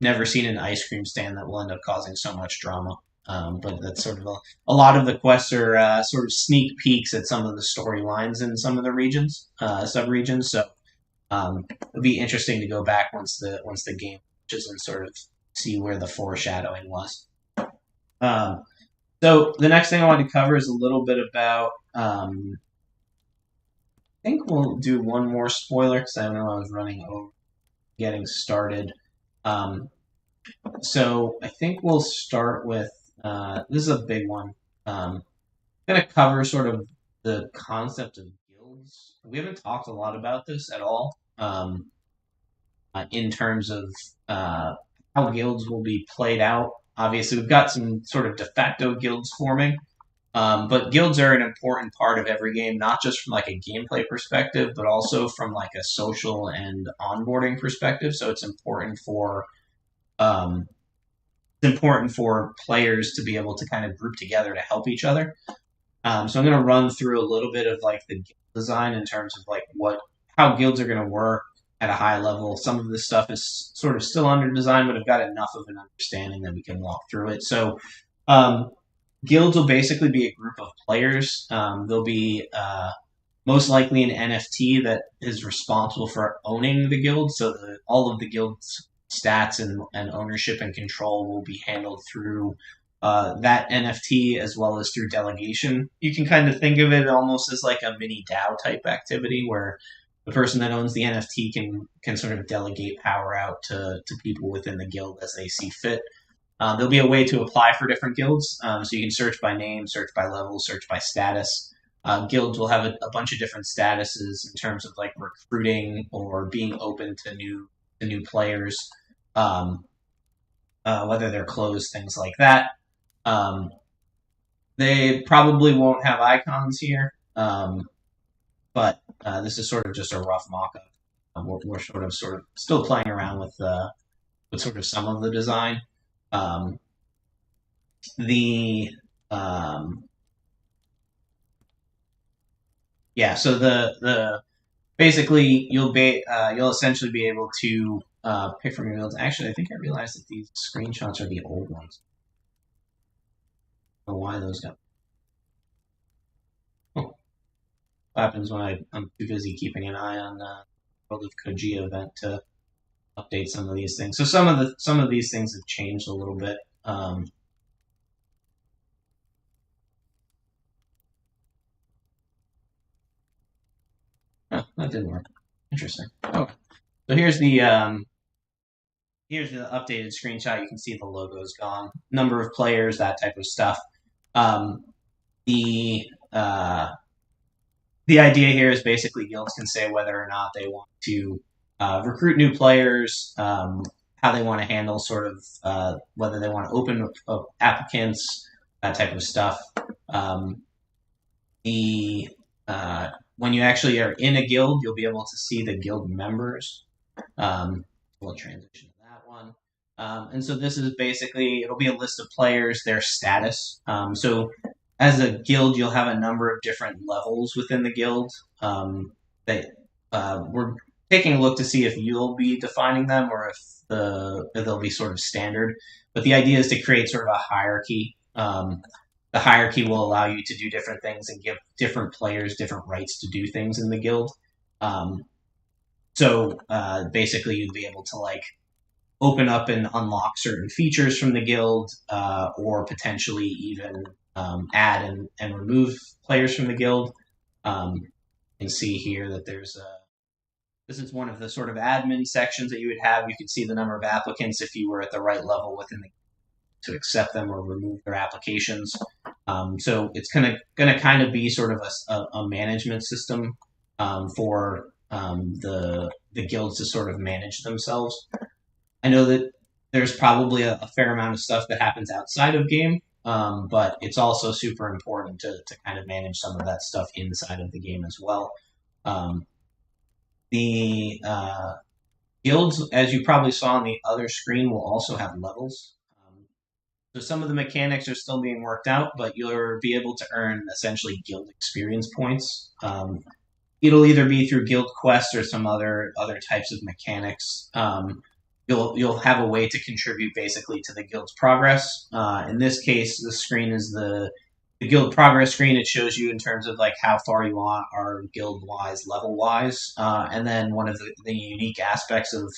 Never seen an ice cream stand that will end up causing so much drama. But that's sort of a lot of the quests are sort of sneak peeks at some of the storylines in some of the regions, subregions. So it'll be interesting to go back once the game finishes and sort of see where the foreshadowing was. So the next thing I want to cover is a little bit about. I think we'll do one more spoiler because I know I was running over getting started. So I think we'll start with this is a big one. I'm going to cover sort of the concept of guilds. We haven't talked a lot about this at all in terms of how guilds will be played out. Obviously, we've got some sort of de facto guilds forming. But guilds are an important part of every game, not just from like a gameplay perspective, but also from like a social and onboarding perspective. So it's important for it's important for players to be able to kind of group together to help each other. So I'm going to run through a little bit of like the guild design in terms of like how guilds are going to work at a high level. Some of this stuff is sort of still under design, but I've got enough of an understanding that we can walk through it. So guilds will basically be a group of players. There'll be most likely an NFT that is responsible for owning the guild. So all of the guild's stats and ownership and control will be handled through that NFT as well as through delegation. You can kind of think of it almost as like a mini DAO type activity where the person that owns the NFT can sort of delegate power out to people within the guild as they see fit. There'll be a way to apply for different guilds. So you can search by name, search by level, search by status. Guilds will have a bunch of different statuses in terms of like recruiting or being open to new players, whether they're closed, things like that. They probably won't have icons here, but this is sort of just a rough mock-up. We're sort of still playing around with sort of some of the design. So the basically you'll essentially be able to pick from your guilds. Actually, I think I realized that these screenshots are the old ones. I don't know why those got. What happens when I'm too busy keeping an eye on the World of Koji event to update some of these things. So some of these things have changed a little bit. That didn't work. Interesting. Oh, so here's the updated screenshot. You can see the logo's gone, number of players, that type of stuff. The idea here is basically guilds can say whether or not they want to recruit new players, how they want to handle sort of whether they want to open applicants, that type of stuff. When you actually are in a guild, you'll be able to see the guild members. We'll transition to that one. And so this is basically, it'll be a list of players, their status. So as a guild, you'll have a number of different levels within the guild. We're taking a look to see if you'll be defining them or if they'll be sort of standard. But the idea is to create sort of a hierarchy. The hierarchy will allow you to do different things and give different players different rights to do things in the guild. So basically, you'd be able to like open up and unlock certain features from the guild, or potentially even add and remove players from the guild. You can see here that this is one of the sort of admin sections that you would have. You can see the number of applicants if you were at the right level within the to accept them or remove their applications. So it's gonna kind of be sort of a management system for the guilds to sort of manage themselves. I know that there's probably a fair amount of stuff that happens outside of game, but it's also super important to kind of manage some of that stuff inside of the game as well. The guilds, as you probably saw on the other screen, will also have levels. So some of the mechanics are still being worked out, but you'll be able to earn essentially guild experience points. It'll either be through guild quests or some other types of mechanics. You'll have a way to contribute basically to the guild's progress. In this case, the screen is the guild progress screen. It shows you in terms of like how far you are guild wise, level wise, and then one of the unique aspects of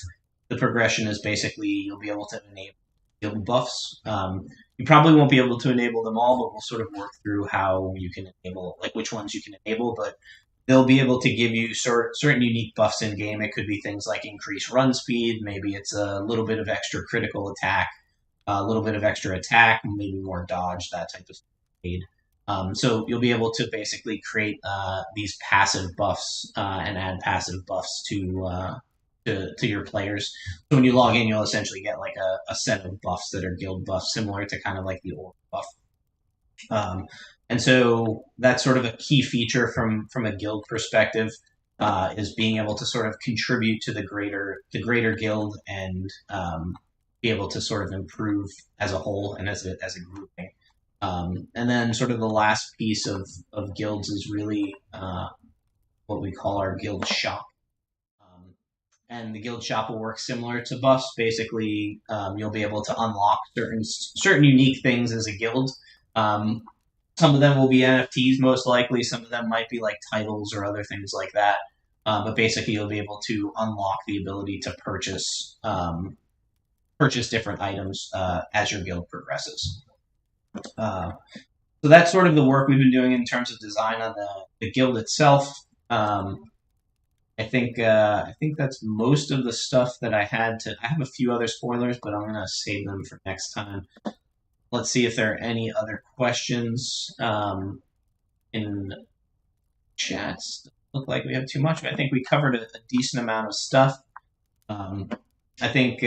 the progression is basically you'll be able to enable guild buffs. You probably won't be able to enable them all, but we'll sort of work through how you can enable, like which ones you can enable, but they'll be able to give you certain unique buffs in game. It could be things like increased run speed, maybe it's a little bit of extra critical attack, a little bit of extra attack, maybe more dodge, that type of stuff. So you'll be able to basically create these passive buffs and add passive buffs to your players. So when you log in, you'll essentially get like a set of buffs that are guild buffs, similar to kind of like the orc buff. And so that's sort of a key feature from a guild perspective, is being able to sort of contribute to the greater guild and be able to sort of improve as a whole and as a grouping. And then sort of the last piece of guilds is really what we call our guild shop. And the guild shop will work similar to buffs. Basically, you'll be able to unlock certain unique things as a guild. Some of them will be NFTs, most likely. Some of them might be like titles or other things like that. But basically, you'll be able to unlock the ability to purchase different items as your guild progresses. So that's sort of the work we've been doing in terms of design on the guild itself. I think that's most of the stuff that I had to. I have a few other spoilers, but I'm gonna save them for next time. Let's see if there are any other questions in chats. Look like we have too much. I think we covered a decent amount of stuff. I think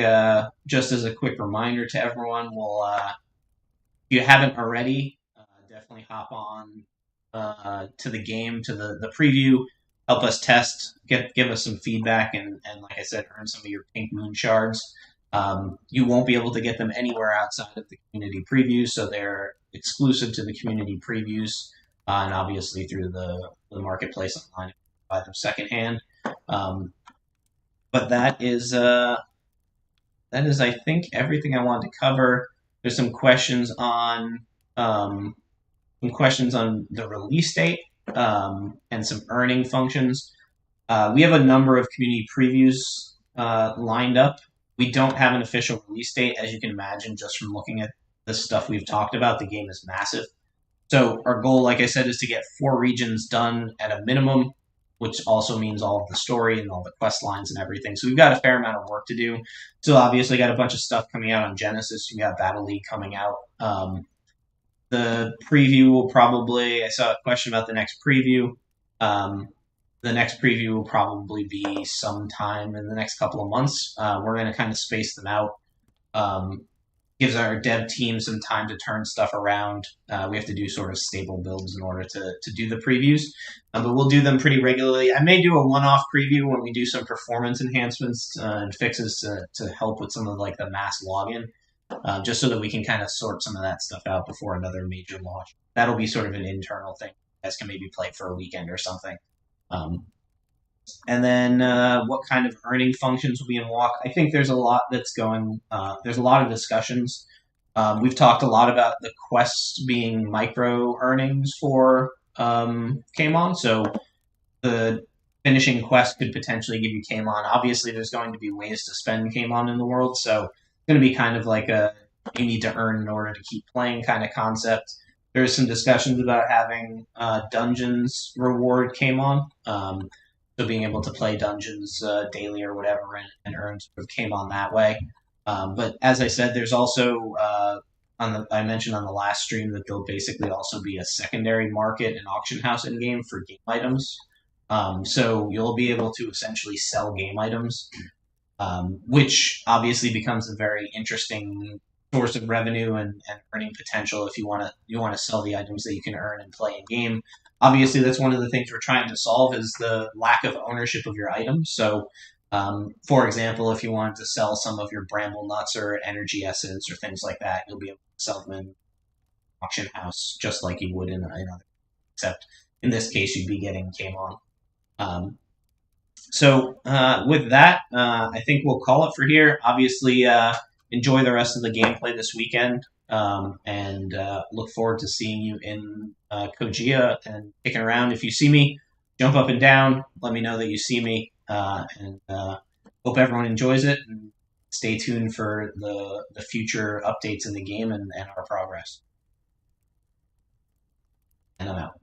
just as a quick reminder to everyone, if you haven't already, definitely hop on to the game, to the preview. Help us test, give us some feedback, and like I said, earn some of your Pink Moon shards. You won't be able to get them anywhere outside of the community previews, so they're exclusive to the community previews, and obviously through the marketplace online, buy them secondhand. But that is, I think, everything I wanted to cover. There's some questions on the release date. And some earning functions. We have a number of community previews lined up. We don't have an official release date, as you can imagine, just from looking at the stuff we've talked about. The game is massive. So our goal, like I said, is to get 4 regions done at a minimum, which also means all of the story and all the quest lines and everything. So we've got a fair amount of work to do. Still, obviously, got a bunch of stuff coming out on Genesis. We got Battle League coming out. The preview will probably, I saw a question about the next preview. The next preview will probably be sometime in the next couple of months. We're going to kind of space them out. Gives our dev team some time to turn stuff around. We have to do sort of stable builds in order to do the previews. But we'll do them pretty regularly. I may do a one-off preview when we do some performance enhancements and fixes to help with some of like the mass login. Just so that we can kind of sort some of that stuff out before another major launch. That'll be sort of an internal thing. You guys can maybe play for a weekend or something. And then what kind of earning functions will be in Walk? I think there's a lot that's going. There's a lot of discussions. We've talked a lot about the quests being micro earnings for Kmon. So the finishing quest could potentially give you Kmon. Obviously, there's going to be ways to spend Kmon in the world. So going to be kind of like a you need to earn in order to keep playing kind of concept. There's some discussions about having dungeons reward Kmon. So being able to play dungeons daily or whatever and earn sort of Kmon that way. But as I said, there's also, I mentioned on the last stream that there'll basically also be a secondary market and auction house in game for game items. So you'll be able to essentially sell game items. Which obviously becomes a very interesting source of revenue and earning potential if you want to sell the items that you can earn and play in game. Obviously, that's one of the things we're trying to solve is the lack of ownership of your items. So, for example, if you wanted to sell some of your bramble nuts or energy essence or things like that, you'll be able to sell them in auction house just like you would in other. Except in this case, you'd be getting Kmon. So with that, I think we'll call it for here. Obviously, enjoy the rest of the gameplay this weekend, and look forward to seeing you in Kogia and kicking around. If you see me, jump up and down. Let me know that you see me, and hope everyone enjoys it. And stay tuned for the future updates in the game and our progress. And I'm out.